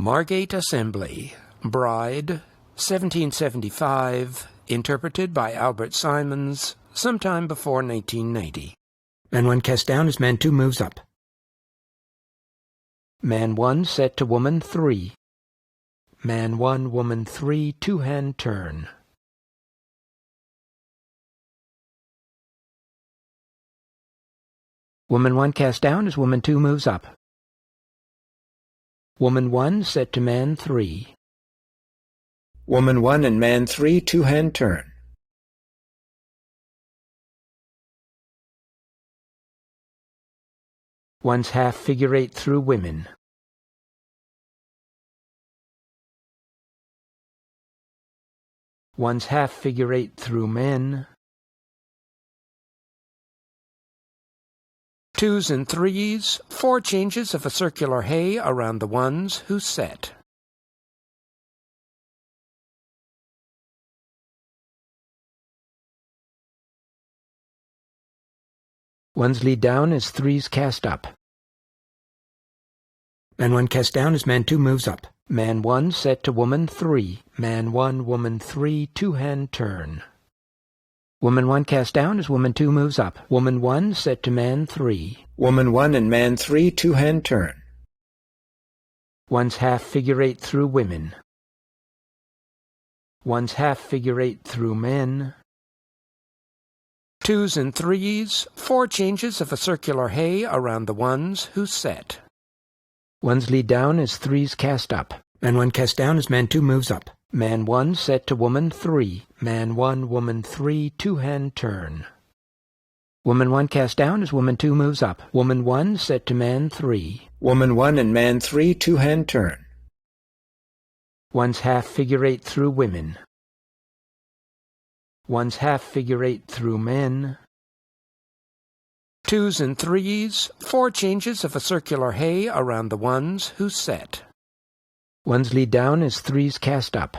Margate Assembly, Bride, 1775, interpreted by Albert Simons, sometime before 1990. Man 1 cast down as man 2 moves up. Man 1 set to woman 3. Man 1, woman 3, two-hand turn. Woman 1 cast down as woman 2 moves up. Woman 1 set to man 3. Woman 1 and man 3, two-hand turn. One's half figure 8 through women. One's half figure 8 through men. 2s and 3s, 4 changes of a circular hay around the ones who set. Ones lead down as 3s cast up. Man 1 cast down as man 2 moves up. Man 1 set to woman 3. Man 1, woman 3, two-hand turn. Woman 1 cast down as woman 2 moves up. Woman 1 set to man 3. Woman 1 and man 3, two-hand turn. One's half figure 8 through women. One's half figure 8 through men. 2s and 3s, 4 changes of a circular hay around the ones who set. Ones lead down as 3s cast up. Man 1 cast down as man 2 moves up. Man 1 set to woman 3. Man 1, woman 3, two-hand turn. Woman 1 cast down as woman 2 moves up. Woman 1 set to man 3. Woman 1 and man 3, two-hand turn. One's half figure 8 through women. One's half figure 8 through men. 2s and 3s, 4 changes of a circular hay around the ones who set. Ones lead down as 3s cast up.